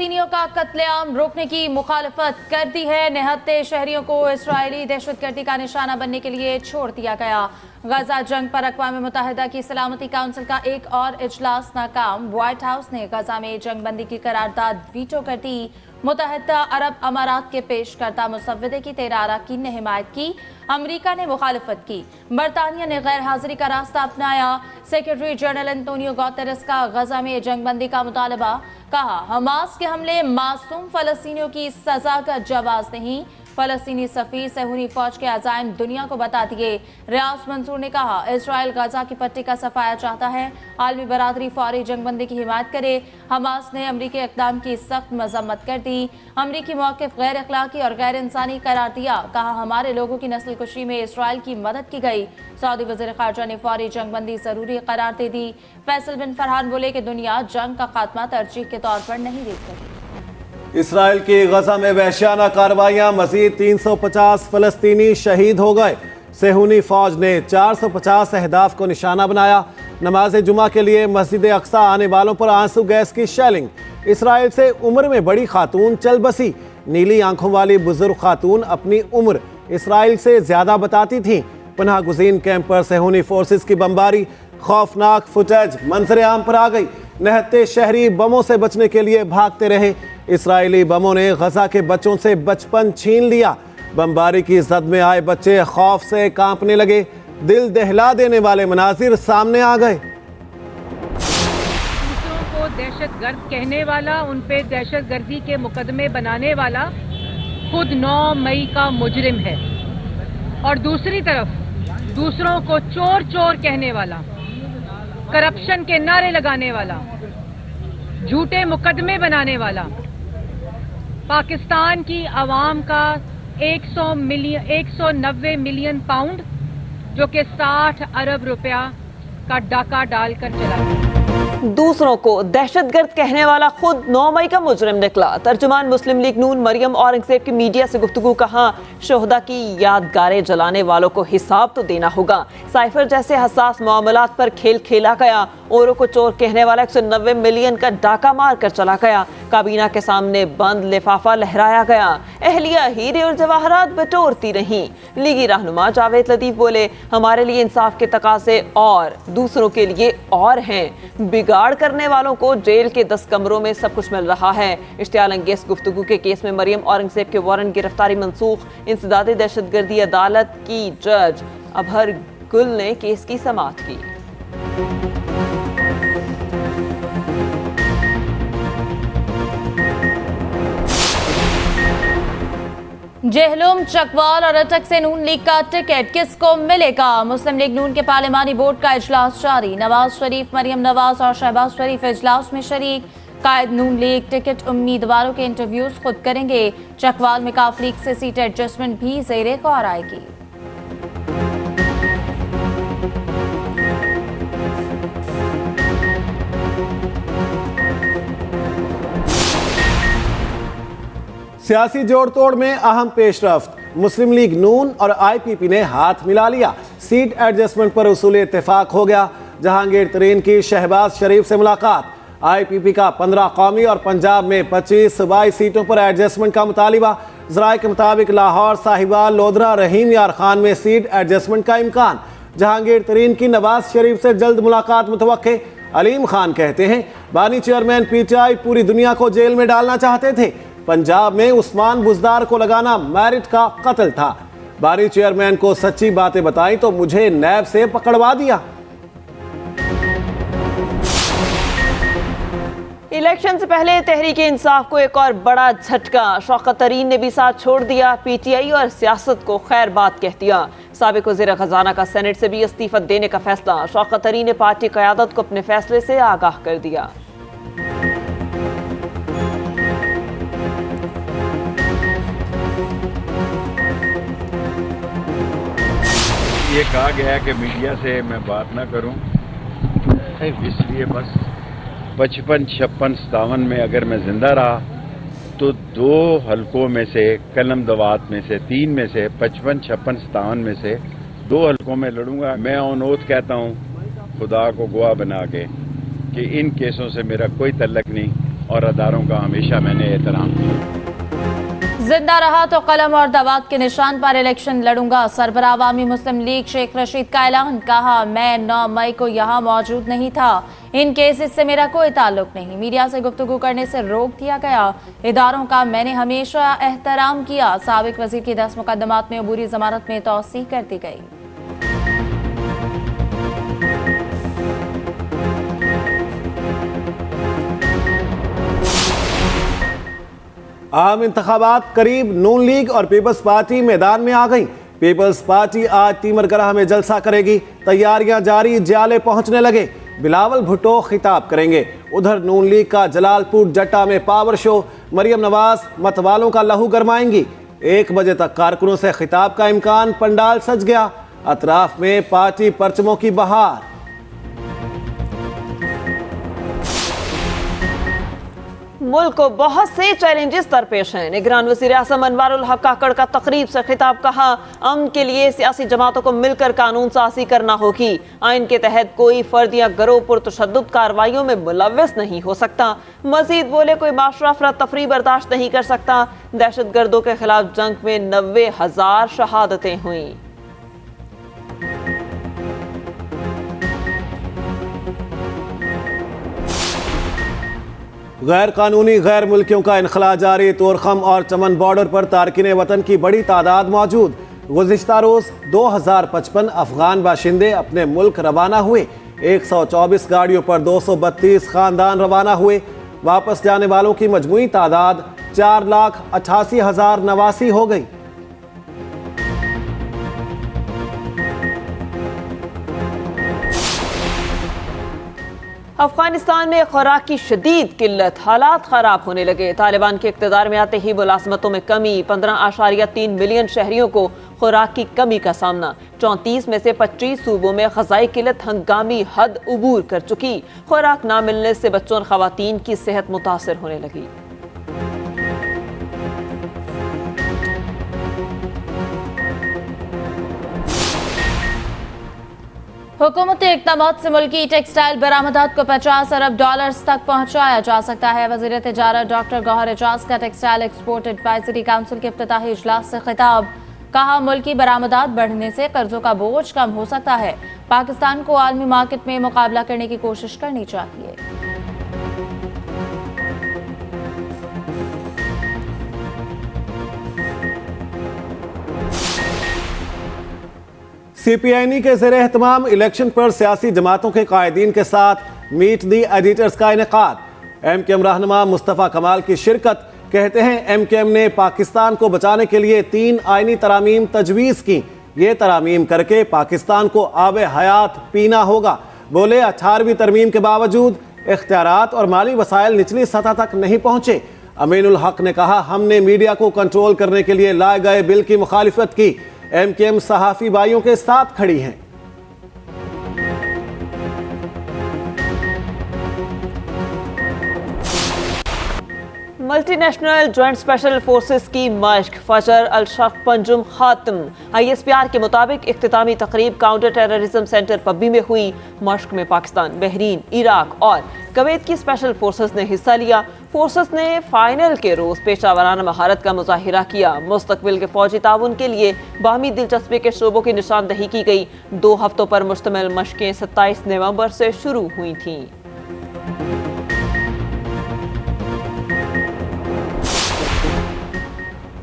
फलस्तीनियों का कत्लेआम रोकने की मुखालफत कर दी है। निहत्ते शहरियों को इस्राएली दहशतगर्दी का निशाना बनने के लिए छोड़ दिया गया। गजा जंग पर अक़वाम मुत्तहिदा की सलामती काउंसिल का एक और इजलास नाकाम। व्हाइट हाउस ने गजा में जंगबंदी की करारदाद वीटो कर दी। मुत्तहिदा अरब अमारात के पेश करता मुसव्वदे की 13 अरकान ने हिमायत की। अमरीका ने मुखालफत की। बरतानिया ने गैर हाजिरी का रास्ता अपनाया। सेक्रेटरी जनरल एंटोनियो गुतेरेस का गजा में जंगबंदी का मुतालबा। कहा, हमास के हमले मासूम फलस्तीनियों की सजा का जवाब नहीं। फलस्तीनी सफीर सहूनी फौज के अज़ाइम दुनिया को बता दिए। रियाज मंसूर ने कहा, इसराइल गजा की पट्टी का सफाया चाहता है। आलमी बरादरी फौरी जंगबंदी की हिमायत करे। हमास ने अमरीकी इक़दाम की सख्त मजम्मत कर दी। अमरीकी मौक़िफ़ गैर अखलाकी और गैर इंसानी करार दिया। कहा, हमारे लोगों की नस्ल कुशी में इसराइल की मदद की गई। सऊदी वज़ीर ख़ारजा ने फौरी जंगबंदी ज़रूरी करार दे दी। फैसल बिन फरहान बोले कि दुनिया जंग का खात्मा तरजीह के तौर पर नहीं देख रही। इसराइल की गजा में वहशियाना कार्रवाइयां, मजीद 350 फलस्तीनी शहीद हो गए। सेहूनी फौज ने 450 अहदाफ को निशाना बनाया। नमाज जुमा के लिए मस्जिद अक्सा आने वालों पर आंसू गैस की शेलिंग। इसराइल से उम्र में बड़ी खातून चल बसी। नीली आंखों वाली बुजुर्ग खातून अपनी उम्र इसराइल से ज्यादा बताती थीं। पनाह गुज़ीन कैंप पर सेहूनी फोर्सेस की बमबारी, खौफनाक फुटेज मंजर आम पर आ गई। निहत्ते शहरी बमों से बचने के लिए भागते रहे। इसराइली बमों ने गजा के बच्चों से बचपन छीन लिया। बमबारी की जद में आए बच्चे खौफ से कांपने लगे। दिल दहला देने वाले मनाजिर सामने आ गए। दूसरों को दहशतगर्द कहने वाला, उन पे दहशतगर्दी के मुकदमे बनाने वाला खुद 9 मई का मुजरिम है, और दूसरी तरफ दूसरों को चोर चोर कहने वाला, करप्शन के नारे लगाने वाला, झूठे मुकदमे बनाने वाला, पाकिस्तान की आवाम का 190 मिलियन पाउंड जो कि 60 अरब रुपया का डाका डालकर चला गया। दूसरों को दहशतगर्द कहने वाला खुद 9 मई का मुजरिम निकला। तर्जुमान मुस्लिम लीग नून मरियम औरंगजेब की मीडिया से गुफ्तगू। कहा, शोहदा की यादगारें जलाने वालों को हिसाब तो देना होगा। साइफर जैसे हसास मामलात पर खेल खेला गया। औरों को चोर कहने वाला 190 मिलियन का डाका मार कर चला गया। काबीना के सामने बंद लिफाफा लहराया गया। अहलिया हीरे और जवाहरात बटोरती रहीं। लीगी रहनुमा जावेद लतीफ बोले, हमारे लिए इंसाफ के तकाजे और दूसरों के लिए और हैं। बिगाड़ करने वालों को जेल के 10 कमरों में सब कुछ मिल रहा है। इश्तियाल अंगेज गुफ्तगू के केस में मरियम औरंगजेब के वारंट गिरफ्तारी मनसूख। इंसदादी दहशतगर्दी अदालत की जज अबहर गुल ने केस की समाअत की। जहलुम, चकवाल और अटक से नून लीग का टिकट किसको मिलेगा? मुस्लिम लीग नून के पार्लिमानी बोर्ड का इजलास जारी। नवाज शरीफ, मरियम नवाज और शहबाज शरीफ इजलास में शरीक। कायद नून लीग टिकट उम्मीदवारों के इंटरव्यूज खुद करेंगे। चकवाल में काफ लीग से सीट एडजस्टमेंट भी ज़ेरे गौर आएगी। सियासी जोड़ तोड़ में अहम पेशरफ्त। मुस्लिम लीग नून और IPP ने हाथ मिला लिया। सीट एडजस्टमेंट पर उसूल इत्तेफाक हो गया। जहांगीर तरीन की शहबाज शरीफ से मुलाकात। IPP का 15 कौमी और पंजाब में 25 सूबाई सीटों पर एडजस्टमेंट का मुतालिबा। ज़राए के मुताबिक लाहौर, साहिवाल, लोधरा, रहीम यार खान में सीट एडजस्टमेंट का इम्कान। जहांगीर तरीन की नवाज शरीफ से जल्द मुलाकात मुतवक्के। अलीम खान कहते हैं, बानी चेयरमैन PTI पूरी दुनिया को जेल में डालना चाहते थे। पंजाब में उस्मान बुजदार को लगाना मैरिट का कत्ल था। बानी चेयरमैन को सच्ची बातें बताई तो मुझे नैब से पकड़वा दिया। इलेक्शन से पहले तहरीक इंसाफ को एक और बड़ा झटका। शौकत तरीन ने भी साथ छोड़ दिया। PTI और सियासत को खैर बात कह दिया। साबिक वज़ीर खजाना का सेनेट से भी इस्तीफा देने का फैसला। शौकत तरीन ने पार्टी क़यादत को अपने फैसले से आगाह कर दिया। ये कहा गया कि मीडिया से मैं बात ना करूं, इसलिए बस 55, 56, 57 में अगर मैं जिंदा रहा तो 2 हलकों में से, कलम दवात में से 3 में से, 55, 56, 57 में से 2 हलकों में लड़ूंगा। मैं ऑन ओथ कहता हूं, खुदा को गवाह बना के, कि इन केसों से मेरा कोई तल्लक नहीं और अदारों का हमेशा मैंने एहतराम किया। जिंदा रहा तो कलम और दवात के निशान पर इलेक्शन लड़ूंगा। सरबराह अवामी मुस्लिम लीग शेख रशीद का ऐलान। कहा, मैं 9 मई को यहां मौजूद नहीं था। इन केसेस से मेरा कोई ताल्लुक नहीं। मीडिया से गुफ्तगू करने से रोक दिया गया। इदारों का मैंने हमेशा एहतराम किया। साबिक वजीर की 10 मुकदमात में अबूरी जमानत में तौसीह कर दी गई। आम इंतखाबात करीब। नून लीग और पीपल्स पार्टी मैदान में आ गई। पीपल्स पार्टी आज तीमरगराह में जलसा करेगी। तैयारियां जारी, ज्याले पहुंचने लगे। बिलावल भुट्टो खिताब करेंगे। उधर नून लीग का जलालपुर जट्टा में पावर शो। मरियम नवाज मतवालों का लहू गरमाएंगी। 1 बजे तक कारकुनों से खिताब का इम्कान। पंडाल सज गया। अतराफ में पार्टी परचमों की बहार। मुल्क को बहुत से चैलेंजेस दरपेश हैं। निगरान वज़ीर आज़म अनवारुल हक काकड़ का तकरीब से खिताब। कहा, अमन के लिए सियासी जमातों को मिलकर कानून साजी करना होगी। आइन के तहत कोई फर्द या गिरोह पुरतशद्दुद कार्रवाइयों में मुलव्वस नहीं हो सकता। मजीद बोले, कोई माशरा अफरा तफरी बर्दाश्त नहीं कर सकता। दहशत गर्दों के खिलाफ जंग में 90,000 शहादतें हुई। गैर कानूनी गैर मुल्कियों का इनखला जारी। तोरखम और चमन बॉर्डर पर तारकिन वतन की बड़ी तादाद मौजूद। गुज़िश्ता रोज़ 2055 अफगान बाशिंदे अपने मुल्क रवाना हुए। 124 गाड़ियों पर 232 खानदान रवाना हुए। वापस जाने वालों की मजमूई तादाद 4,88,089 हो गई। अफगानिस्तान में खुराक की शदीद किल्लत। हालात खराब होने लगे। तालिबान के इक़्तिदार में आते ही मुलाजमतों में कमी। 15.3 मिलियन शहरियों को खुराक की कमी का सामना। 34 में से 25 सूबों में ग़ज़ाई किल्लत हंगामी हद उबूर कर चुकी। खुराक ना मिलने से बच्चों और ख़वातीन की सेहत मुतासर होने लगी। हुकूमती इक़दामात से मुल्की टेक्सटाइल बरामदात को 50 अरब डॉलर्स तक पहुंचाया जा सकता है। वज़ीर तिजारत डॉक्टर गौहर एजाज का टेक्सटाइल एक्सपोर्ट एडवाइजरी काउंसिल के इफ्तिताही इजलास से खिताब। कहा, मुल्की बरामदात बढ़ने से कर्जों का बोझ कम हो सकता है। पाकिस्तान को आलमी मार्केट में मुकाबला करने की कोशिश करनी चाहिए। CPNE के ज़ेर एहतमाम इलेक्शन पर सियासी जमातों के कायदीन के साथ मीट दी एडिटर्स का इनेकाद। MKM रहनुमा मुस्तफ़ा कमाल की शिरकत। कहते हैं, MKM ने पाकिस्तान को बचाने के लिए 3 आइनी तरामीम तजवीज़ की। ये तरामीम करके पाकिस्तान को आब हयात पीना होगा। बोले, 18वीं तरमीम के बावजूद इख्तियारात और माली वसाइल निचली सतह तक नहीं पहुँचे। अमीनुल हक ने कहा, हमने मीडिया को कंट्रोल करने के लिए लाए गए बिल की मुखालिफत की। MKM सहाफ़ी भाइयों के साथ खड़ी हैं। मल्टीनेशनल ज्वाइंट स्पेशल फोर्सेस की मश्क। फजर अल-शर्क पंजुम खात्म। ISPR के मुताबिक इख्तितामी तकरीब काउंटर टेररिज्म सेंटर पब्बी में हुई। मश्क में पाकिस्तान, बहरीन, इराक और कुवैत की स्पेशल फोर्सेस ने हिस्सा लिया। फोर्सेस ने फाइनल के रोज पेशा वराना महारत का मुजाहिरा किया। मुस्तकबिल के फौजी ताउन के लिए बाहमी दिलचस्पी के शोबों की निशानदही की गई। 2 हफ्तों पर मुश्तमिल मशकें 27 नवंबर से शुरू हुई थीं।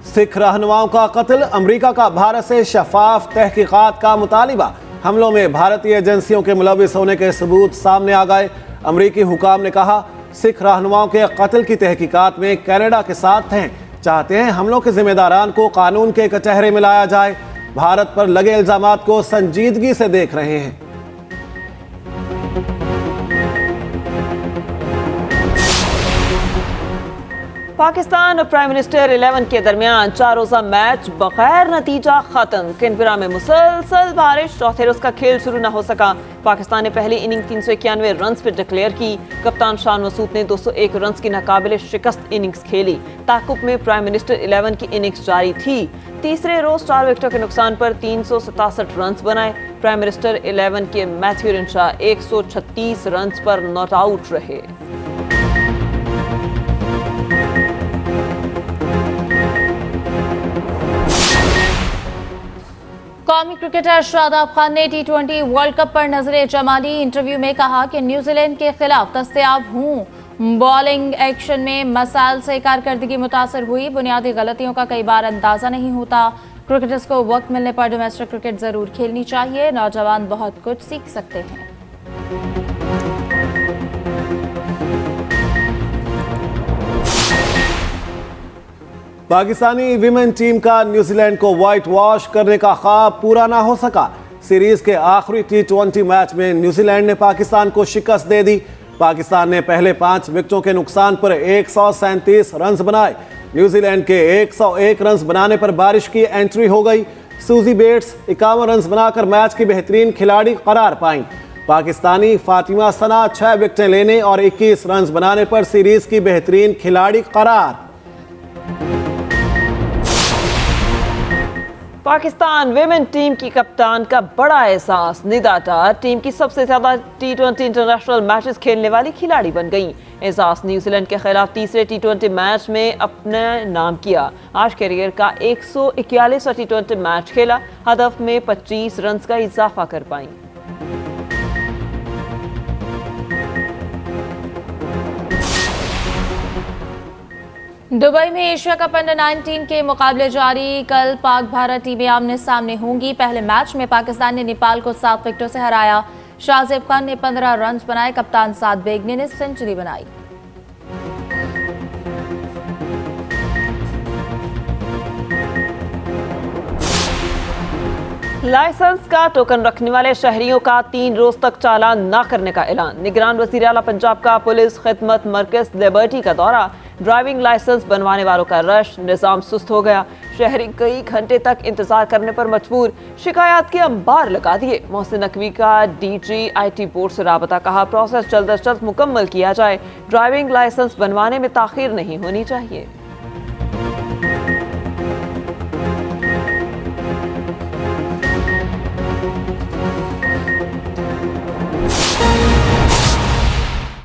सिख रहनुमाओं का कत्ल। अमेरिका का भारत से शफाफ तहकीकात का मुतालिबा। हमलों में भारतीय एजेंसियों के मुलविस होने के सबूत सामने आ गए। अमरीकी हुकाम ने कहा, सिख रहनुमाओं के कत्ल की तहकीकात में कनाडा के साथ हैं। चाहते हैं हमलों के जिम्मेदारान को कानून के कचहरे में लाया जाए। भारत पर लगे इल्जामात को संजीदगी से देख रहे हैं। पाकिस्तान और प्राइम मिनिस्टर 11 के दरमियान 4 रोजा मैच बगैर नतीजा खत्म। कैनबरा में मुसलसल बारिश। चौथे रोज का खेल शुरू न हो सका। पाकिस्तान ने पहली इनिंग 391 रन पर डिक्लेयर की। कप्तान शान मसूद ने 201 रन की नाकाबिले शिकस्त इनिंग्स खेली। ताकुब में प्राइम मिनिस्टर 11 की इनिंग्स जारी थी। तीसरे रोज 4 विकेटों के नुकसान पर 367 रन बनाए। प्राइम मिनिस्टर 11 के मैथ्यू रिंशा 136 रन पर नॉट आउट रहे। कौमी क्रिकेटर शादाब खान ने T20 वर्ल्ड कप पर नजरें जमानी। इंटरव्यू में कहा कि न्यूजीलैंड के खिलाफ दस्तयाब हूं। बॉलिंग एक्शन में मसाइल से कारकर्दगी मुतासर हुई। बुनियादी गलतियों का कई बार अंदाजा नहीं होता। क्रिकेटर्स को वक्त मिलने पर डोमेस्टिक क्रिकेट जरूर खेलनी चाहिए। नौजवान बहुत कुछ सीख सकते हैं। पाकिस्तानी विमेन टीम का न्यूजीलैंड को व्हाइट वॉश करने का ख्वाब पूरा ना हो सका। सीरीज के आखिरी T20 मैच में न्यूजीलैंड ने पाकिस्तान को शिकस्त दे दी। पाकिस्तान ने पहले 5 विकेटों के नुकसान पर 137 रन बनाए। न्यूजीलैंड के 101 रन बनाने पर बारिश की एंट्री हो गई। सूजी बेट्स 51 रन बनाकर मैच की बेहतरीन खिलाड़ी करार पाईं। पाकिस्तानी फातिमा सना 6 विकेटें लेने और 21 रन बनाने पर सीरीज की बेहतरीन खिलाड़ी करार। पाकिस्तान विमेन टीम की कप्तान का बड़ा एहसास। निदा डार टीम की सबसे ज्यादा T20 इंटरनेशनल मैचेस खेलने वाली खिलाड़ी बन गईं। एहसास न्यूजीलैंड के खिलाफ तीसरे T20 मैच में अपने नाम किया। आज कैरियर का 141वां T20 मैच खेला। हदफ में 25 रन का इजाफा कर पाई। दुबई में एशिया कप अंडर 19 के मुकाबले जारी। कल पाक भारत टीमें आमने सामने होंगी। पहले मैच में पाकिस्तान ने नेपाल को 7 विकेटों से हराया। शाहजेब खान ने 15 रन बनाए। कप्तान साद बेगने ने सेंचुरी बनाई। लाइसेंस का टोकन रखने वाले शहरियों का 3 रोज तक चालान न करने का ऐलान। निगरान वजीर आला पंजाब का पुलिस खिदमत मरकज लिबर्टी का दौरा। ड्राइविंग लाइसेंस बनवाने वालों का रश। निजाम सुस्त हो गया। शहरी कई घंटे तक इंतजार करने पर मजबूर। शिकायत के अंबार लगा दिए। मोहसिन नकवी का DG IT बोर्ड से राबता। कहा प्रोसेस जल्द अज जल्द मुकम्मल किया जाए। ड्राइविंग लाइसेंस बनवाने में ताखीर नहीं होनी चाहिए।